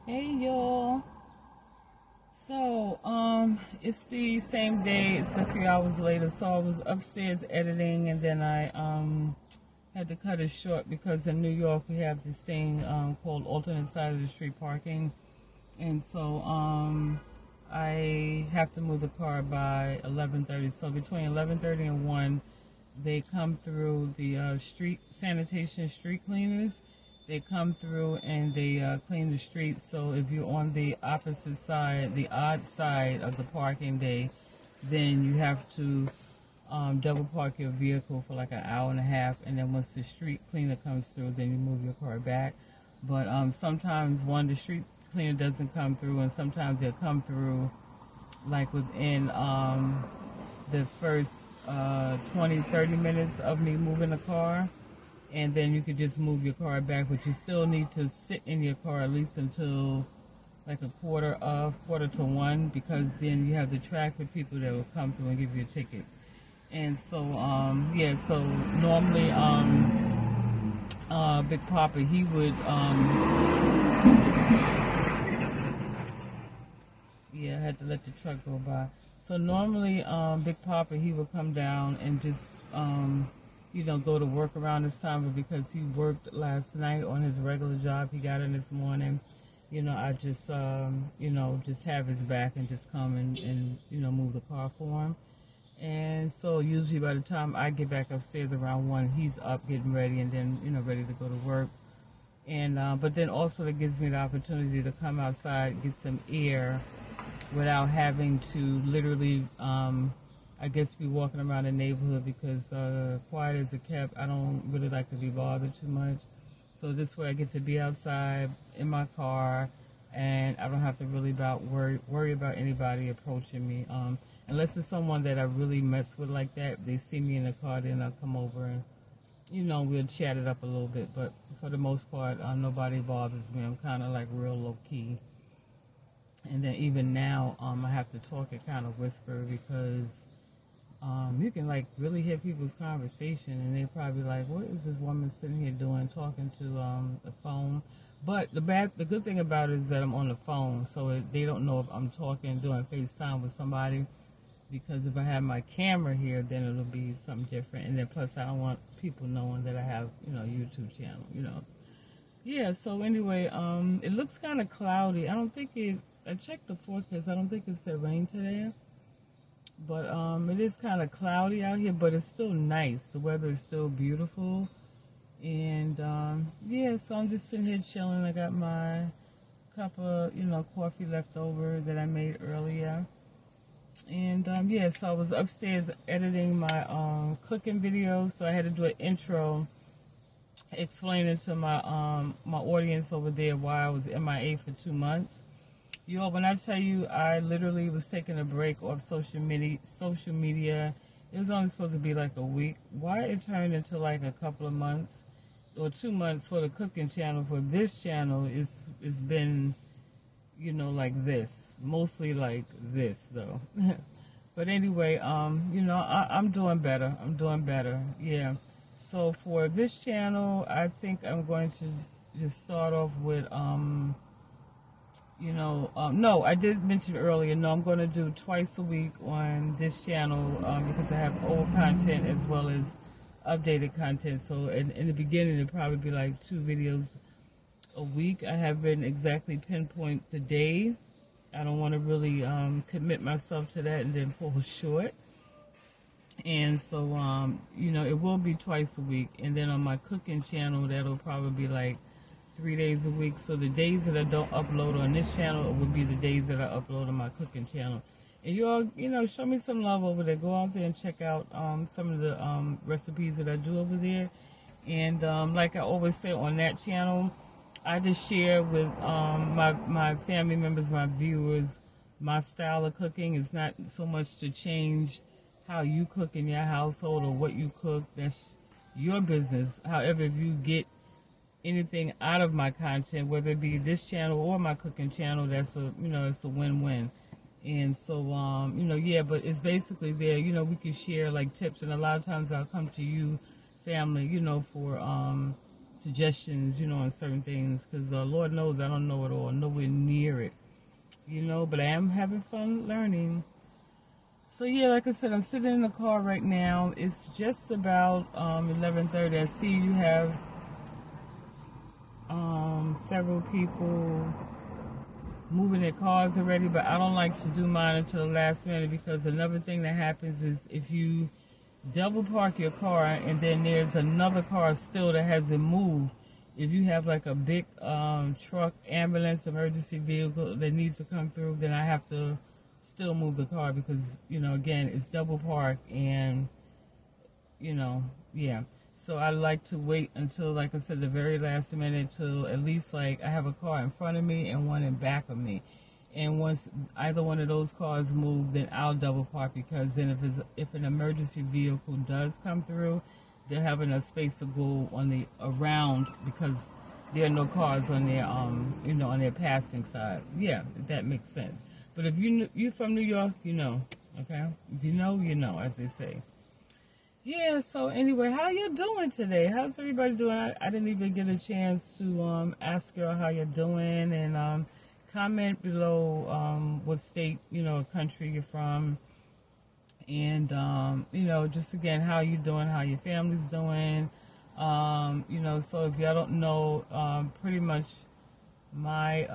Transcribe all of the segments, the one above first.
Hey y'all. So, it's the same day, it's a few hours later. So I was upstairs editing and then I had to cut it short because in New York we have this thing called alternate side of the street parking. And so I have to move the car by 11:30. So between 11:30 and 1 they come through the street sanitation street cleaners. They come through and they clean the streets. So if you're on the opposite side, the odd side of the parking day, then you have to double park your vehicle for like an hour and a half. And then once the street cleaner comes through, then you move your car back. But sometimes the street cleaner doesn't come through, and sometimes they'll come through like within the first 20, 30 minutes of me moving the car. And then you could just move your car back, but you still need to sit in your car at least until like quarter to 1, because then you have the traffic people that will come through and give you a ticket. And so, yeah, so normally, Big Papa, he would, yeah, I had to let the truck go by. So normally, Big Papa, he would come down and just, go to work around this time. But because he worked last night on his regular job, he got in this morning. I just, just have his back and just come and move the car for him. And so usually by the time I get back upstairs around 1, he's up getting ready and then, ready to go to work. And, but then also that gives me the opportunity to come outside, get some air without having to literally, I guess, be walking around the neighborhood because quiet as a kept, I don't really like to be bothered too much. So this way I get to be outside in my car, and I don't have to really worry about anybody approaching me. Unless it's someone that I really mess with like that, they see me in the car, then I'll come over and, we'll chat it up a little bit. But for the most part, nobody bothers me. I'm kind of like real low key. And then even now, I have to talk it kind of whisper because you can like really hear people's conversation, and they're probably like, "What is this woman sitting here doing, talking to the phone?" But the good thing about it is that I'm on the phone, so they don't know if I'm talking, doing FaceTime with somebody. Because if I have my camera here, then it'll be something different. And then plus, I don't want people knowing that I have, YouTube channel. Yeah. So anyway, it looks kind of cloudy. I don't think it. I checked the forecast. I don't think it said rain today. But it is kind of cloudy out here, but it's still nice. The weather is still beautiful. And yeah, so I'm just sitting here chilling. I got my cup of, coffee left over that I made earlier. And yeah, so I was upstairs editing my cooking video. So I had to do an intro explaining to my audience over there why I was MIA for 2 months. Yo, when I tell you I literally was taking a break off social media, it was only supposed to be like a week. Why it turned into like a couple of months or 2 months for the cooking channel. For this channel, it's been, like this. Mostly like this though. But anyway, I'm doing better. I'm doing better. Yeah. So for this channel, I think I'm going to just start off with no, I did mention earlier, no, I'm going to do twice a week on this channel because I have old content as well as updated content. So in the beginning, it'll probably be like 2 videos a week. I haven't exactly pinpoint the day. I don't want to really commit myself to that and then fall short. And so, it will be twice a week. And then on my cooking channel, that'll probably be like 3 days a week. So the days that I don't upload on this channel would be the days that I upload on my cooking channel. And you all, show me some love over there. Go out there and check out some of the recipes that I do over there. And like I always say on that channel, I just share with my family members, my viewers, my style of cooking. It's not so much to change how you cook in your household or what you cook. That's your business. However, if you get anything out of my content, whether it be this channel or my cooking channel, that's it's a win-win. And so, yeah, but it's basically there, we can share like tips, and a lot of times I'll come to you, family, for suggestions, on certain things, because Lord knows I don't know it all, nowhere near it, but I am having fun learning. So yeah, like I said, I'm sitting in the car right now. It's just about 11:30. I see you have several people moving their cars already, but I don't like to do mine until the last minute, because another thing that happens is if you double park your car and then there's another car still that hasn't moved, if you have like a big truck, ambulance, emergency vehicle that needs to come through, then I have to still move the car, because again, it's double parked, and yeah. So I like to wait until, like I said, the very last minute, till at least like I have a car in front of me and one in back of me. And once either one of those cars move, then I'll double park, because then if an emergency vehicle does come through, they'll have enough space to go on the around, because there are no cars on their on their passing side. Yeah, if that makes sense. But if you're from New York, okay? If you know, as they say. Yeah, so anyway, how you doing today? How's everybody doing? I didn't even get a chance to ask y'all how you're doing, and comment below what state, country you're from, and just again, how you doing, how your family's doing. So if y'all don't know, pretty much my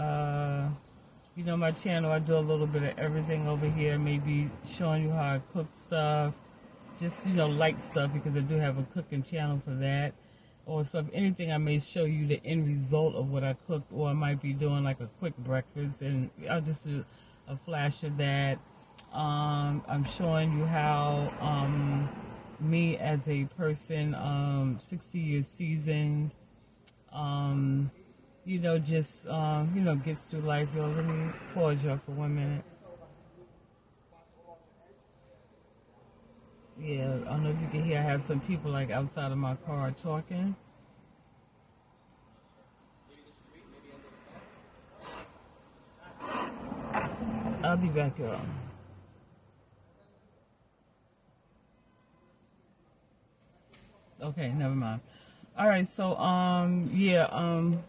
my channel, I do a little bit of everything over here, maybe showing you how I cook stuff, just light stuff, because I do have a cooking channel for that. Or so if anything, I may show you the end result of what I cooked, or I might be doing like a quick breakfast, and I'll just do a flash of that. I'm showing you how me as a person, 60 years seasoned, gets through life. Yo, let me pause y'all for 1 minute. Yeah, I don't know if you can hear, I have some people like outside of my car talking. I'll be back, y'all. Okay, never mind. All right, so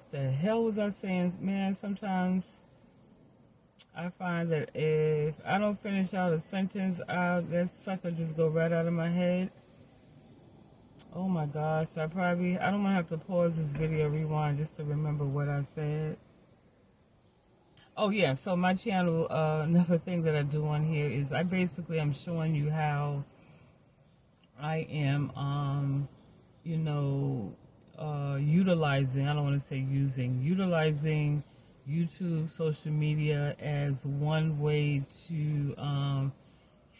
the hell was I saying, man? Sometimes I find that if I don't finish out a sentence, that sucker just go right out of my head. Oh my gosh, I don't want to have to pause this video, rewind, just to remember what I said. Oh yeah, so my channel, another thing that I do on here is I'm showing you how I am, utilizing, I don't want to say using, utilizing YouTube, social media as one way to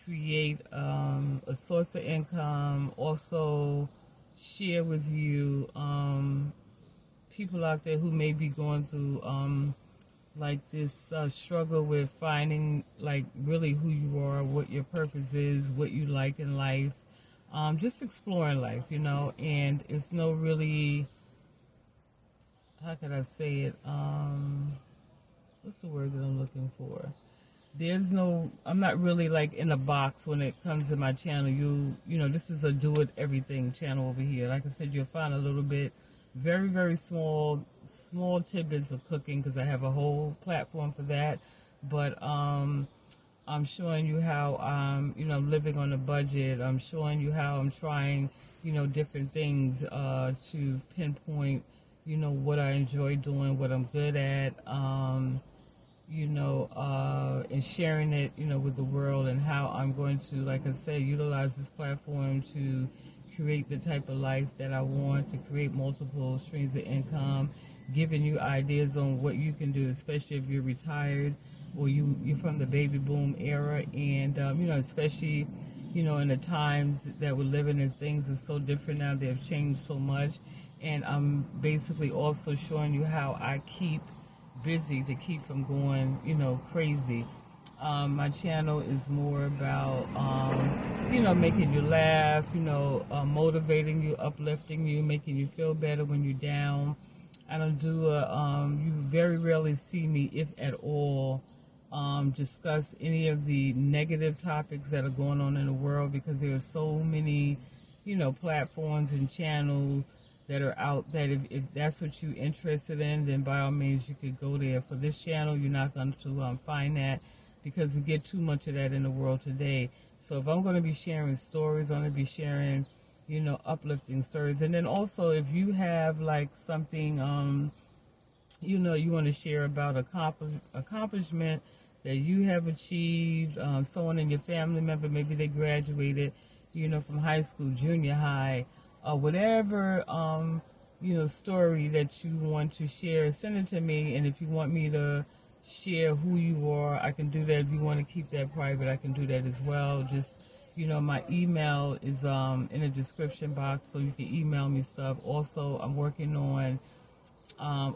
create a source of income, also share with you people out there who may be going through like this struggle with finding like really who you are, what your purpose is, what you like in life, just exploring life, and it's no really, how could I say it, what's the word that I'm looking for? I'm not really like in a box when it comes to my channel. This is a do it everything channel over here. Like I said, you'll find a little bit, very, very small tidbits of cooking, because I have a whole platform for that. But I'm showing you how I'm, living on a budget. I'm showing you how I'm trying, different things to pinpoint, what I enjoy doing, what I'm good at, and sharing it, with the world, and how I'm going to, like I said, utilize this platform to create the type of life that I want, to create multiple streams of income, giving you ideas on what you can do, especially if you're retired or you're from the baby boom era, and, especially, in the times that we're living in, things are so different now, they've changed so much, and I'm basically also showing you how I keep busy to keep from going, crazy. My channel is more about, making you laugh, motivating you, uplifting you, making you feel better when you're down. I don't do you very rarely see me, if at all, discuss any of the negative topics that are going on in the world, because there are so many, platforms and channels that are out, that if that's what you're interested in, then by all means you could go there. For this channel, you're not going to find that, because we get too much of that in the world today. So if I'm going to be sharing stories, I'm going to be sharing, uplifting stories. And then also, if you have like something, you want to share about accomplishment that you have achieved, someone in your family member, maybe they graduated, from high school, junior high, or whatever, story that you want to share, send it to me. And if you want me to share who you are, I can do that. If you want to keep that private, I can do that as well. Just, my email is in the description box, so you can email me stuff. Also, I'm working on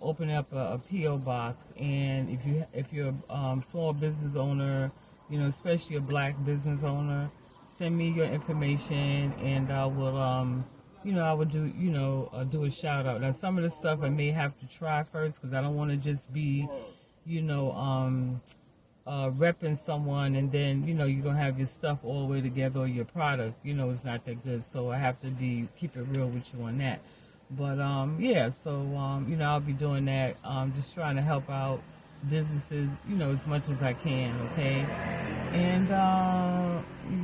opening up a PO box, and if you're a small business owner, especially a black business owner, send me your information, and I will I would do do a shout out. Now some of the stuff I may have to try first, because I don't want to just be repping someone and then you don't have your stuff all the way together, or your product it's not that good. So I have to keep it real with you on that. But yeah, so I'll be doing that, just trying to help out businesses as much as I can. Okay. And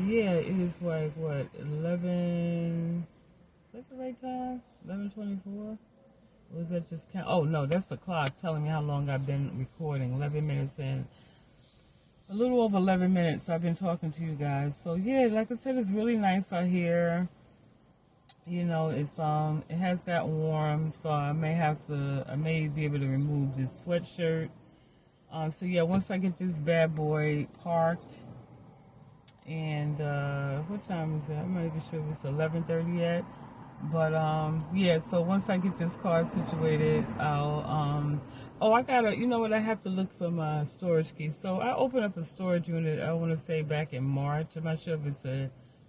yeah, it is like what, 11, is that the right time? 11:24? Was that just count? Oh no, that's the clock telling me how long I've been recording. 11 minutes and a little over 11 minutes I've been talking to you guys. So yeah, like I said, it's really nice out here. It's it has got warm, so I may be able to remove this sweatshirt. So yeah, once I get this bad boy parked, and what time is it? I'm not even sure if it's 11:30 yet. But yeah, so once I get this car situated, I'll I gotta, I have to look for my storage key. So I opened up a storage unit, I want to say back in March. I'm not sure if it's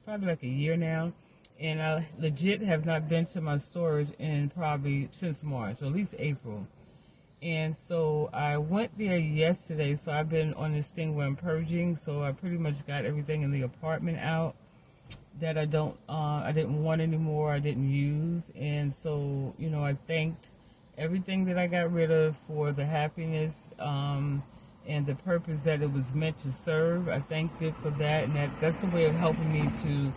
probably like a year now. And I legit have not been to my storage in probably since March, or at least April. And so I went there yesterday. So I've been on this thing where I'm purging. So I pretty much got everything in the apartment out that I didn't want anymore, I didn't use. And so, I thanked everything that I got rid of for the happiness and the purpose that it was meant to serve. I thanked it for that, and that's a way of helping me to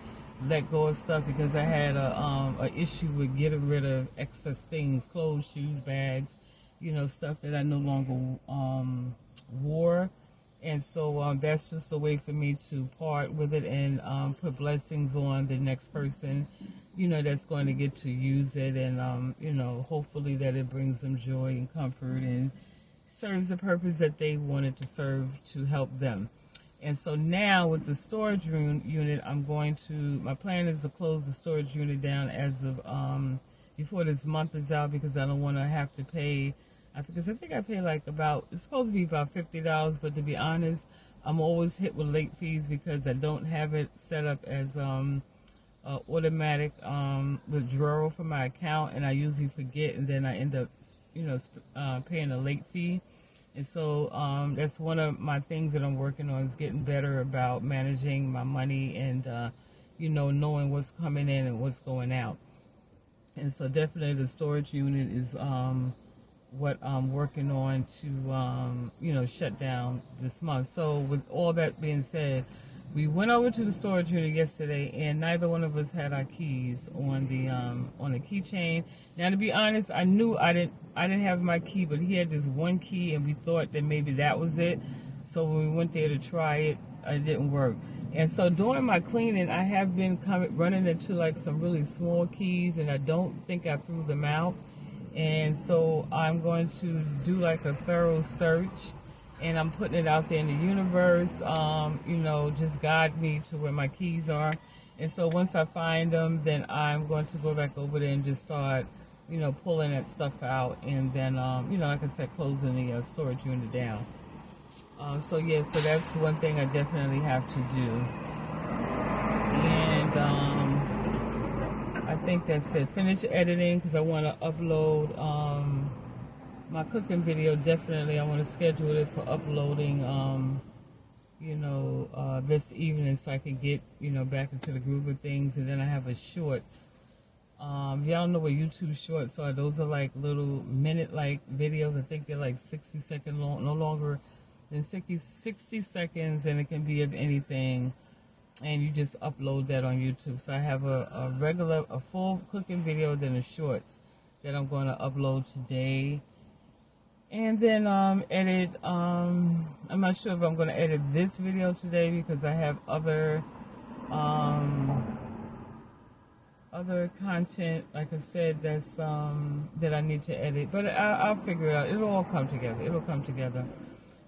let go of stuff, because I had a issue with getting rid of excess things, clothes, shoes, bags, stuff that I no longer wore. And so that's just a way for me to part with it and put blessings on the next person, that's going to get to use it. And, hopefully that it brings them joy and comfort and serves the purpose that they wanted to serve, to help them. And so now with the storage unit, my plan is to close the storage unit down as of before this month is out, because I don't want to have to pay, I think I pay like it's supposed to be about $50, but to be honest, I'm always hit with late fees because I don't have it set up as automatic withdrawal from my account, and I usually forget, and then I end up paying a late fee. And so that's one of my things that I'm working on, is getting better about managing my money and, knowing what's coming in and what's going out. And so definitely the storage unit is what I'm working on to, shut down this month. So with all that being said, we went over to the storage unit yesterday, and neither one of us had our keys on the keychain. Now, to be honest, I knew I didn't have my key, but he had this one key, and we thought that maybe that was it. So when we went there to try it, it didn't work. And so during my cleaning, I have been running into like some really small keys, and I don't think I threw them out. And so I'm going to do like a thorough search, and I'm putting it out there in the universe, just guide me to where my keys are. And so once I find them, then I'm going to go back over there and just start, pulling that stuff out, and then, like I said, closing the storage unit down. So yeah, so that's one thing I definitely have to do. And I think that's it. Finish editing, because I want to upload my cooking video. Definitely I want to schedule it for uploading this evening, so I can get back into the groove of things. And then I have a shorts If y'all don't know what YouTube shorts are, those are like little minute like videos. I think they're like 60-second long, no longer than 60 seconds, and it can be of anything. And you just upload that on YouTube. So I have a full cooking video, then a shorts that I'm going to upload today. And then edit, I'm not sure if I'm going to edit this video today because I have other content, like I said, that's that I need to edit. But I'll figure it out. It'll all come together. It'll come together.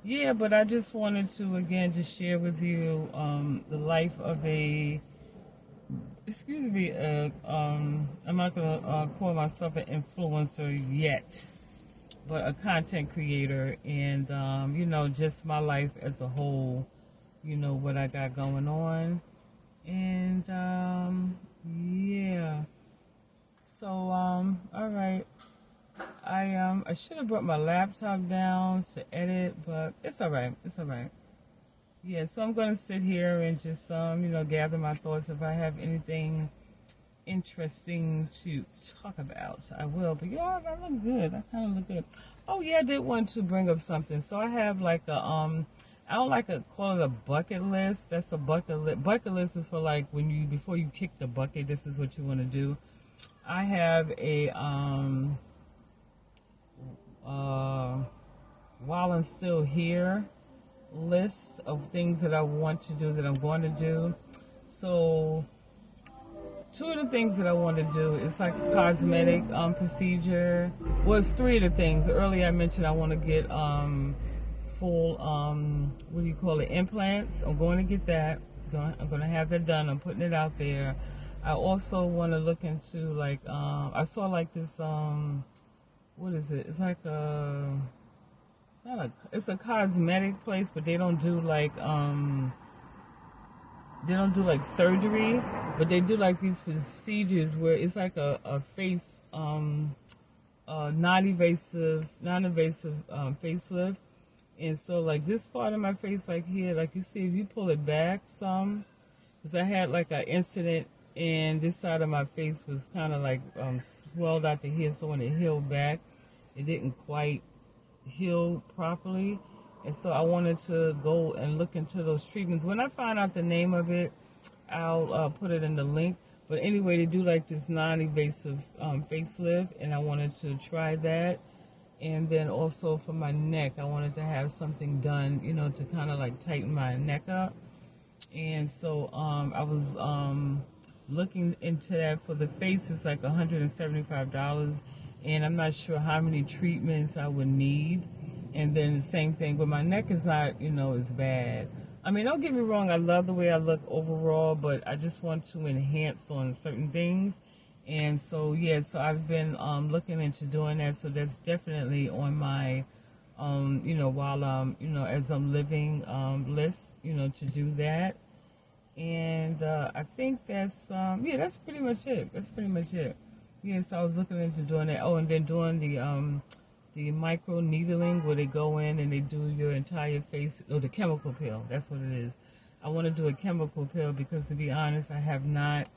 Yeah, but I just wanted to, again, just share with you the life of a, excuse me, I'm not going to call myself an influencer yet, but a content creator, and, you know, just my life as a whole, you know, what I got going on, and, yeah, so, all right. I should have brought my laptop down to edit, but it's all right. It's all right. Yeah, so I'm going to sit here and just, you know, gather my thoughts. If I have anything interesting to talk about, I will. But, yeah, I look good. I kind of look good. Oh, yeah, I did want to bring up something. So I have like a, I don't like to call it a bucket list. That's a bucket list. Bucket list is for like when you, before you kick the bucket, this is what you want to do. I have a, while I'm still here list of things that I want to do, that I'm going to do. So two of the things that I want to do is like a cosmetic procedure. Well, it's three of the things. Earlier I mentioned I want to get full what do you call it, implants. I'm going to get that. I'm going to have that done. I'm putting it out there. I also want to look into like I saw like this what is it? It's like it's a cosmetic place, but they don't do like surgery, but they do like these procedures where it's like a face non-invasive facelift. And so like this part of my face, like here, like you see, if you pull it back some, because I had like an incident and this side of my face was kind of like swelled out to here, so when it healed back, it didn't quite heal properly. And so I wanted to go and look into those treatments. When I find out the name of it, I'll put it in the link. But anyway, they do like this non-invasive facelift, and I wanted to try that. And then also for my neck, I wanted to have something done, you know, to kind of like tighten my neck up. And so I was looking into that. For the face, it's like $175, and I'm not sure how many treatments I would need. And then the same thing, but my neck is not, you know, as bad. I mean, don't get me wrong, I love the way I look overall, but I just want to enhance on certain things. And so, yeah, so I've been looking into doing that. So that's definitely on my, you know, while you know, as I'm living list, you know, to do that. And I think that's, yeah, that's pretty much it. That's pretty much it. Yeah, so I was looking into doing that. Oh, and then doing the micro needling where they go in and they do your entire face, or the chemical peel. That's what it is. I want to do a chemical peel because, to be honest, I have not,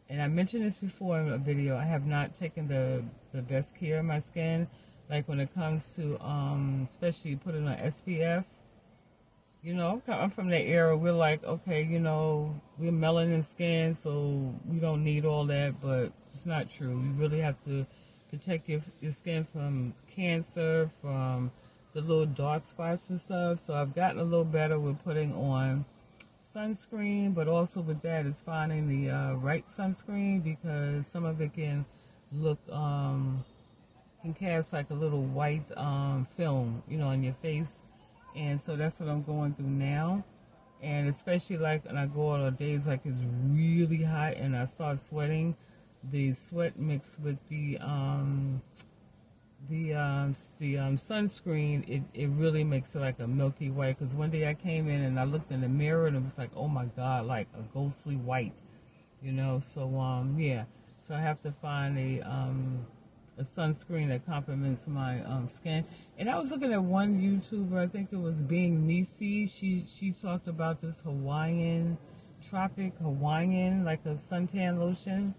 and I mentioned this before in a video, I have not taken the best care of my skin. Like when it comes to, especially putting on SPF. You know, I'm from that era. We're like, okay, you know, we're melanin skin, so we don't need all that, but it's not true. You really have to protect your skin from cancer, from the little dark spots and stuff. So I've gotten a little better with putting on sunscreen, but also with that is finding the right sunscreen, because some of it can look, can cast like a little white film, you know, on your face. And so that's what I'm going through now. And especially like when I go out on days like it's really hot and I start sweating, the sweat mixed with the sunscreen, it really makes it like a milky white. Because one day I came in and I looked in the mirror and it was like, oh my God, like a ghostly white, you know. So yeah, so I have to find a sunscreen that complements my skin. And I was looking at one YouTuber, I think it was Being Nisi. She talked about this tropic Hawaiian, like a suntan lotion.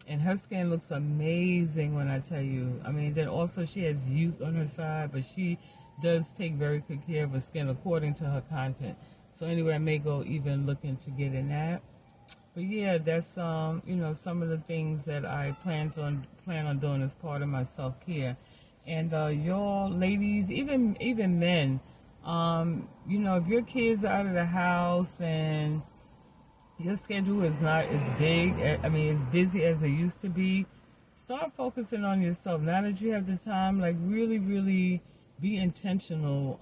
And her skin looks amazing when I tell you. I mean, then also she has youth on her side, but she does take very good care of her skin according to her content. So anyway, I may go even look into getting that. But yeah, that's you know, some of the things that I plan on doing as part of my self care. And y'all ladies, even men, you know, if your kids are out of the house and your schedule is not as big, I mean, as busy as it used to be, start focusing on yourself. Now that you have the time, like really, really be intentional,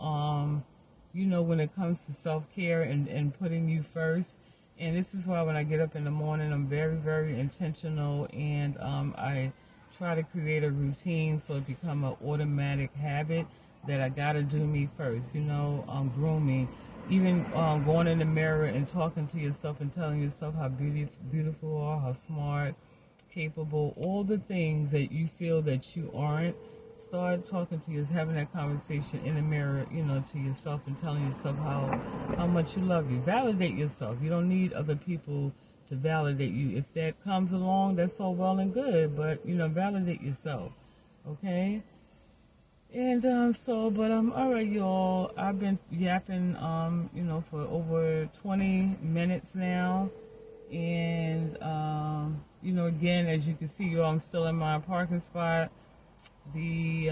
you know, when it comes to self-care and putting you first. And this is why when I get up in the morning, I'm very, very intentional, and I try to create a routine so it become an automatic habit that I gotta do me first, you know, grooming, even going in the mirror and talking to yourself and telling yourself how beautiful you are, how smart, capable, all the things that you feel that you aren't. Start talking to you, having that conversation in the mirror, you know, to yourself and telling yourself how much you love you. Validate yourself. You don't need other people to validate you. If that comes along, that's all well and good, but you know, validate yourself. Okay? And all right, y'all. I've been yapping, you know, for over 20 minutes now, and you know, again, as you can see, y'all, I'm still in my parking spot. The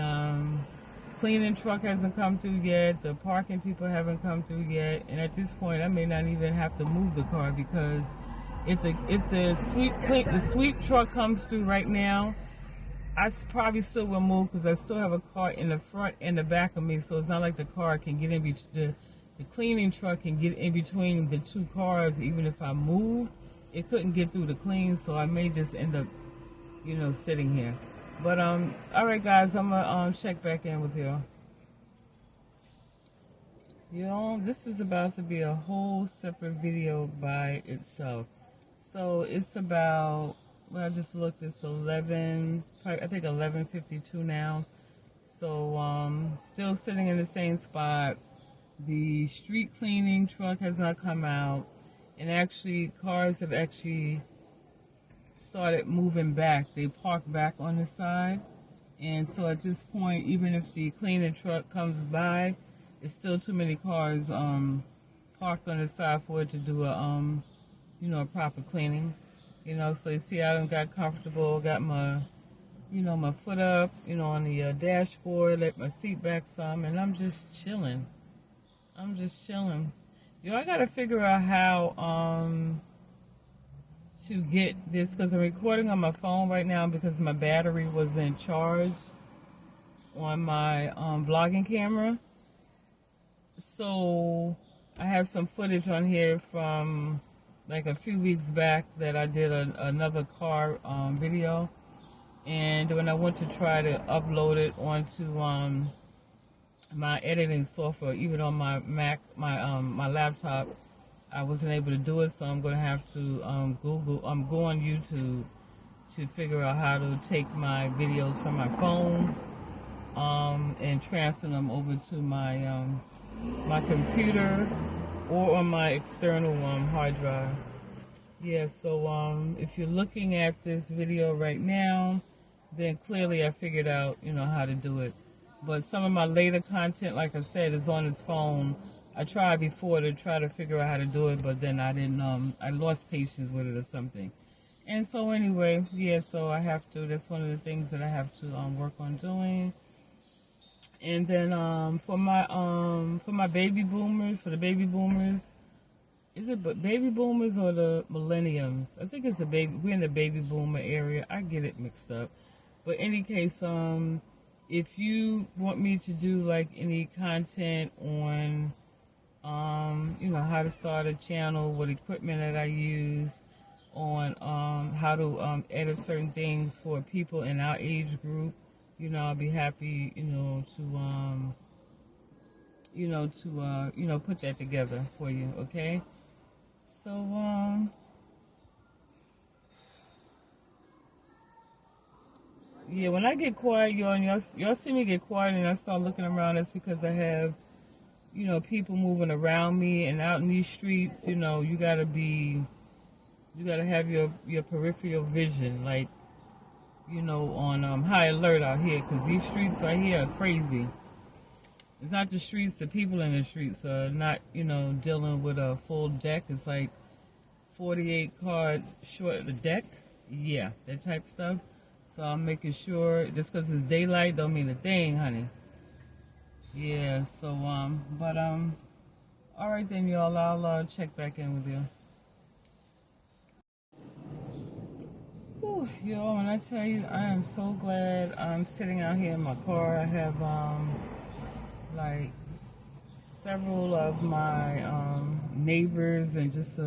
cleaning truck hasn't come through yet. The parking people haven't come through yet, and at this point, I may not even have to move the car because if the sweep truck comes through right now, I probably still will move because I still have a car in the front and the back of me, so it's not like the car can get in between. The cleaning truck can get in between the two cars. Even if I moved, it couldn't get through the clean, so I may just end up, you know, sitting here. But all right, guys, I'm gonna check back in with y'all. Y'all, this is about to be a whole separate video by itself. So it's about, well, I just looked, it's 11, I think 11:52 now. So still sitting in the same spot. The street cleaning truck has not come out, and actually cars have actually started moving back. They park back on the side, and so at this point, even if the cleaning truck comes by, it's still too many cars parked on the side for it to do a you know, a proper cleaning. You know, so you see, I done got comfortable, got my, you know, my foot up, you know, on the dashboard, let my seat back some, and I'm just chilling. Yo, I gotta figure out how to get this, because I'm recording on my phone right now because my battery wasn't charged on my vlogging camera. So I have some footage on here from like a few weeks back that I did another car video, and when I went to try to upload it onto my editing software, even on my Mac, my laptop, I wasn't able to do it. So I'm gonna have to go on YouTube to figure out how to take my videos from my phone and transfer them over to my my computer or on my external hard drive. Yeah, so if you're looking at this video right now, then clearly I figured out, you know, how to do it. But some of my later content, like I said, is on his phone. I tried before to try to figure out how to do it, but then I didn't, I lost patience with it or something. And so anyway, yeah, so I have to, that's one of the things that I have to work on doing. And then for my baby boomers, for the baby boomers, is it baby boomers or the millenniums? I think it's we're in the baby boomer area. I get it mixed up. But in any case, if you want me to do like any content on, you know, how to start a channel, what equipment that I use, on how to edit certain things for people in our age group, you know, I'll be happy, you know, to put that together for you, okay? So yeah, when I get quiet, y'all see me get quiet and I start looking around, that's because I have, you know, people moving around me, and out in these streets, you know, you gotta have your peripheral vision. Like, you know, on high alert out here, because these streets right here are crazy. It's not the streets, the people in the streets are not, you know, dealing with a full deck. It's like 48 cards short of the deck. Yeah, that type of stuff. So I'm making sure, just because it's daylight don't mean a thing, honey. Yeah, so, all right then, y'all, I'll check back in with you. Whew, y'all, when I tell you, I am so glad I'm sitting out here in my car. I have, like, several of my, neighbors and just,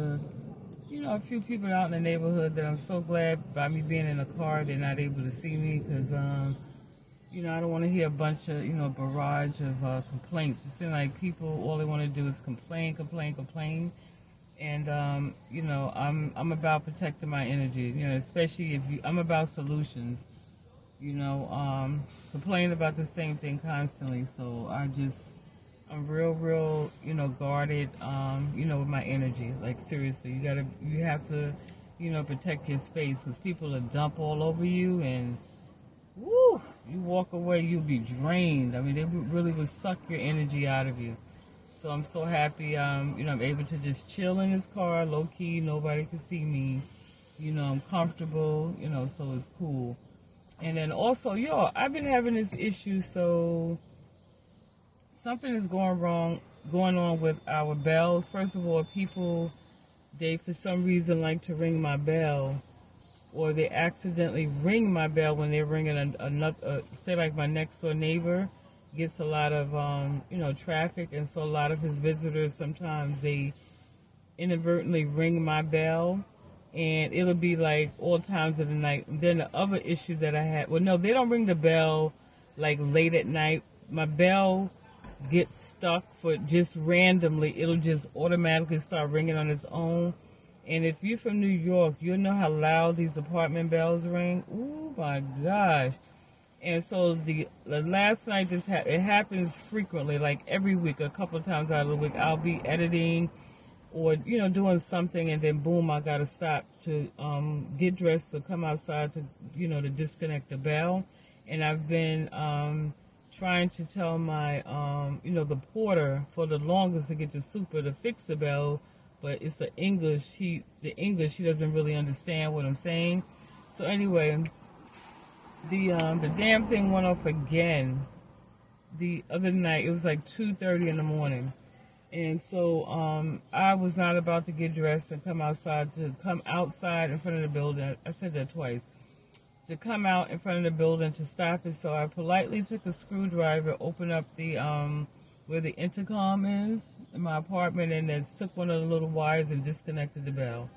you know, a few people out in the neighborhood that I'm so glad by me being in the car, they're not able to see me, because, you know, I don't want to hear a bunch of, you know, barrage of complaints. It seems like people, all they want to do is complain, complain, complain. And, you know, I'm about protecting my energy, you know, especially if I'm about solutions, you know, complain about the same thing constantly. So I'm real, you know, guarded, you know, with my energy. Like, seriously, you have to, you know, protect your space, because people will dump all over you, and woo, you walk away, you'll be drained. I mean, they really will suck your energy out of you. So I'm so happy, you know, I'm able to just chill in this car, low key, nobody can see me. You know, I'm comfortable, you know, so it's cool. And then also, yo, I've been having this issue, so something is going on with our bells. First of all, people, they for some reason like to ring my bell, or they accidentally ring my bell when they're ringing another, say like my next door neighbor gets a lot of, you know, traffic, and so a lot of his visitors, sometimes they inadvertently ring my bell, and it'll be like all times of the night. And then the other issue that I had, well, no, they don't ring the bell like late at night. My bell gets stuck for just randomly. It'll just automatically start ringing on its own. And if you're from New York, you'll know how loud these apartment bells ring. Oh my gosh. And so the last night, it happens frequently, like every week, a couple of times out of the week. I'll be editing or, you know, doing something, and then boom, I gotta stop to get dressed to come outside to, you know, to disconnect the bell. And I've been trying to tell my, you know, the porter for the longest to get the super to fix the bell, but it's the English. He doesn't really understand what I'm saying. So anyway, the damn thing went off again the other night. It was like 2:30 in the morning. And so I was not about to get dressed and come outside in front of the building. I said that twice. To come out in front of the building to stop it. So I politely took a screwdriver, opened up the where the intercom is in my apartment, and then took one of the little wires and disconnected the bell.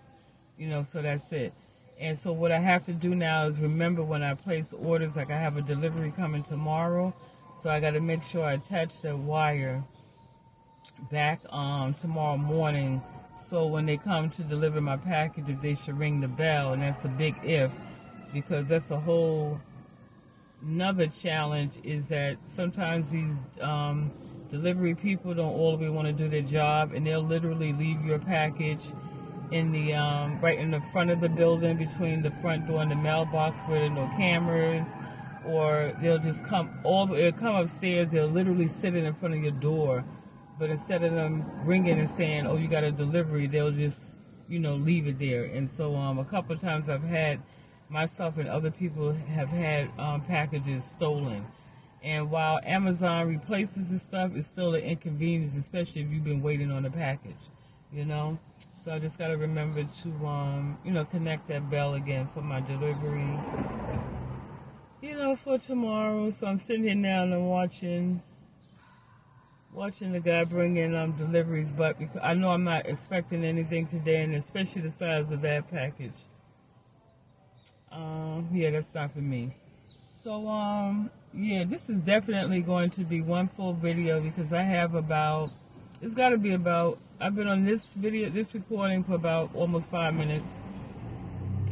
You know, so that's it. And so what I have to do now is remember when I place orders, like I have a delivery coming tomorrow, so I got to make sure I attach that wire back tomorrow morning, so when they come to deliver my package, if they should ring the bell. And that's a big if, because that's a whole another challenge, is that sometimes these delivery people don't always want to do their job, and they'll literally leave your package in the right in the front of the building, between the front door and the mailbox, where there are no cameras. Or they'll just come upstairs, they'll literally sit in front of your door, but instead of them ringing and saying, oh, you got a delivery, they'll just, you know, leave it there. And so a couple of times I've had, myself and other people have had packages stolen. And while Amazon replaces this stuff, it's still an inconvenience, especially if you've been waiting on a package, you know. So I just got to remember to, you know, connect that bell again for my delivery, you know, for tomorrow. So I'm sitting here now and I'm watching the guy bring in deliveries, but because I know I'm not expecting anything today, and especially the size of that package. Yeah, that's not for me. So yeah, this is definitely going to be one full video, because I have it's got to be about, I've been on this recording for about almost 5 minutes,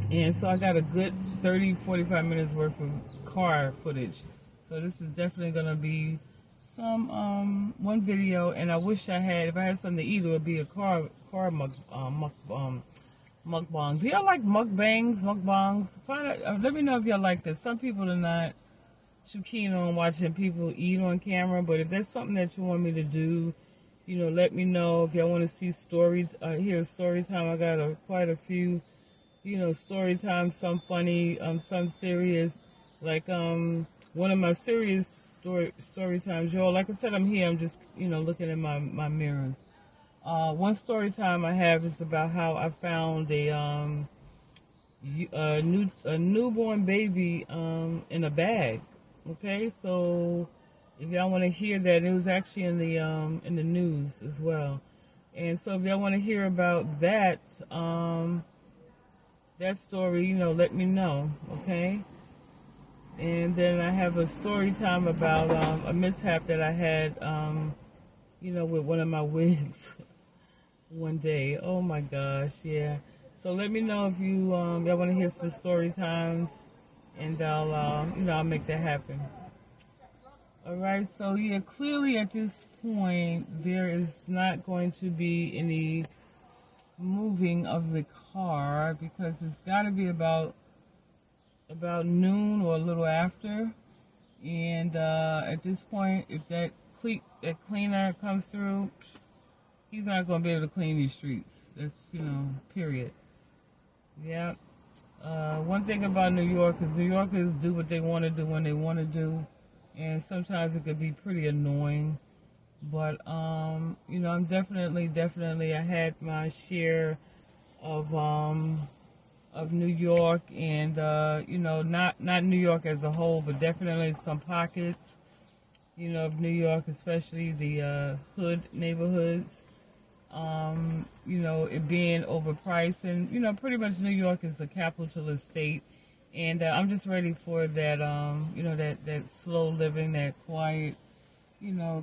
and so I got a good 30-45 minutes worth of car footage. So this is definitely going to be some one video. And I wish if I had something to eat, it would be a car mukbang. Do y'all like mukbangs, mukbangs? Find out, let me know if y'all like this. Some people are not too keen on watching people eat on camera, but if there's something that you want me to do, let me know. If y'all want to see stories, hear story time, I got quite a few, story time, some funny, some serious. Like one of my serious story times, y'all. Like I said, I'm here. I'm just looking in my mirrors. One story time I have is about how I found a newborn baby in a bag. Okay, so if y'all want to hear that, it was actually in the news as well. And so if y'all want to hear about that that story, let me know. Okay. And then I have a story time about a mishap that I had, with one of my wigs one day. Oh my gosh, yeah. So let me know if y'all want to hear some story times, and I'll make that happen. All right. So yeah, clearly at this point there is not going to be any moving of the car because it's got to be about noon or a little after, and at this point, if that cleaner comes through, he's not going to be able to clean these streets. That's period. Yeah. One thing about New York is New Yorkers do what they want to do when they want to do, and sometimes it could be pretty annoying. But I'm definitely I had my share of New York, and not New York as a whole, but definitely some pockets, of New York, especially the hood neighborhoods. It being overpriced, and pretty much New York is a capitalist state, and I'm just ready for that, that slow living, that quiet,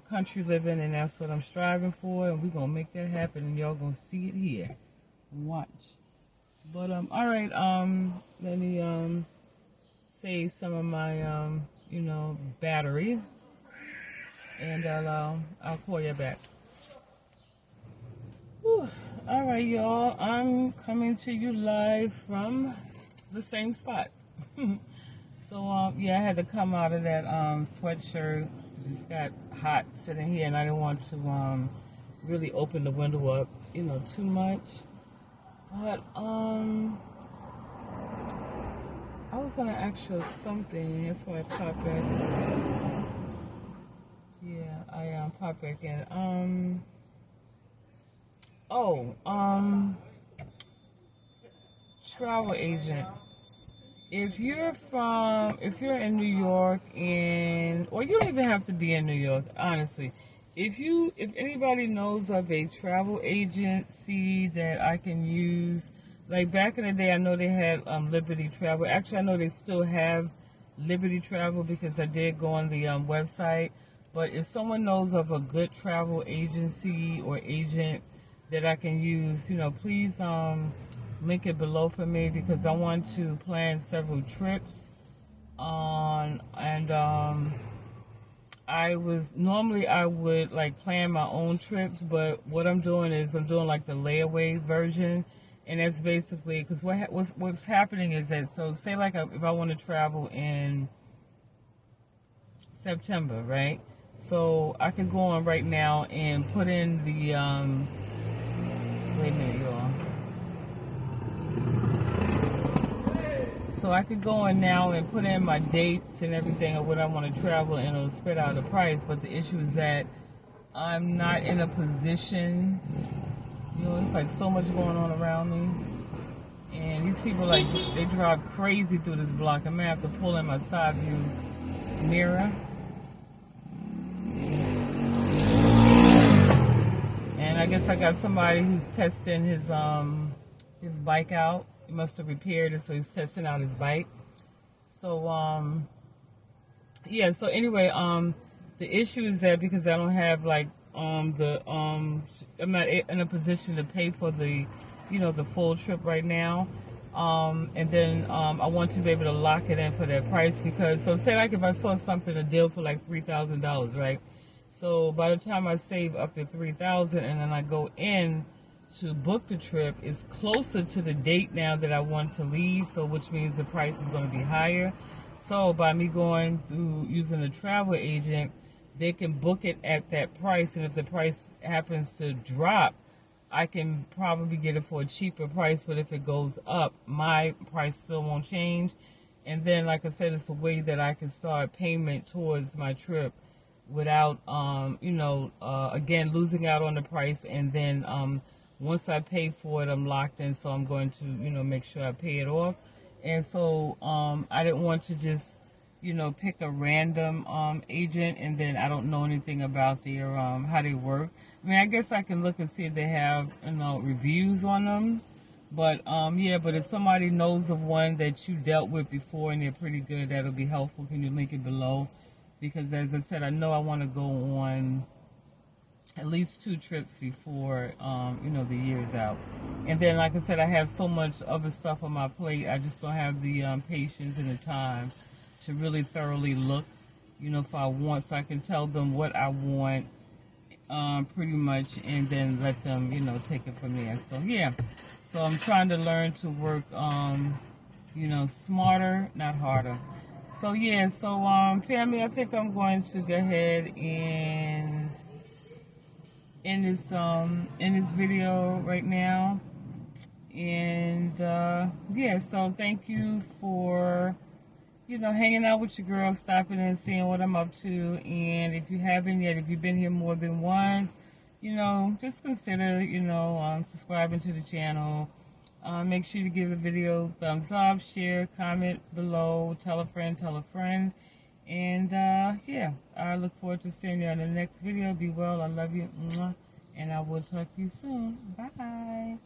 country living, and that's what I'm striving for, and we're gonna make that happen, and y'all gonna see it here. Watch. But all right, let me save some of my battery, and I'll call you back. Whew. All right, y'all, I'm coming to you live from the same spot. So I had to come out of that sweatshirt. It just got hot sitting here, and I didn't want to really open the window up, too much. But I was gonna ask you something. That's why I popped back. Yeah, I popped back in. Travel agent. If you're in New York, or you don't even have to be in New York, honestly. If anybody knows of a travel agency that I can use, like back in the day, I know they had Liberty Travel. Actually, I know they still have Liberty Travel because I did go on the website. But if someone knows of a good travel agency or agent that I can use, please link it below for me, because I want to plan several trips I would like plan my own trips, but what I'm doing is I'm doing like the layaway version, and that's basically because what's happening is that, so say like if I want to travel in September, right? So I can go on right now and put in the wait a minute, y'all. So I could go on now and put in my dates and everything of what I want to travel, and it'll spit out the price. But the issue is that I'm not in a position, it's like so much going on around me. And these people, like, they drive crazy through this block. I may have to pull in my side view mirror. And I guess I got somebody who's testing his bike out. He must have repaired it, so he's testing out his bike. So, so anyway, the issue is that because I don't have like I'm not in a position to pay for the full trip right now. And then I want to be able to lock it in for that price, because so say like if I saw something, a deal for like $3,000, right? So by the time I save up to $3,000 and then I go in to book the trip is closer to the date now that I want to leave, so which means the price is going to be higher. So by me going through using a travel agent, they can book it at that price, and if the price happens to drop, I can probably get it for a cheaper price. But if it goes up, my price still won't change. And then, like I said, it's a way that I can start payment towards my trip without, again, losing out on the price. And then once I pay for it, I'm locked in. So I'm going to, make sure I pay it off. And so I didn't want to just, pick a random agent and then I don't know anything about their how they work. I mean, I guess I can look and see if they have, reviews on them. But but if somebody knows of one that you dealt with before and they're pretty good, that'll be helpful. Can you link it below? Because as I said, I know I want to go on at least 2 trips before the year is out. And then, like I said, I have so much other stuff on my plate. I just don't have the patience and the time to really thoroughly look, if I want, so I can tell them what I want pretty much, and then let them, take it from there. So yeah, so I'm trying to learn to work, smarter, not harder. So yeah, so family, I think I'm going to go ahead and in this video right now, and yeah, so thank you for hanging out with your girl, stopping and seeing what I'm up to. And if you haven't yet, if you've been here more than once, just consider subscribing to the channel. Make sure to give the video a thumbs up, share, comment below, tell a friend. And yeah, I look forward to seeing you on the next video. Be well, I love you, and I will talk to you soon. Bye.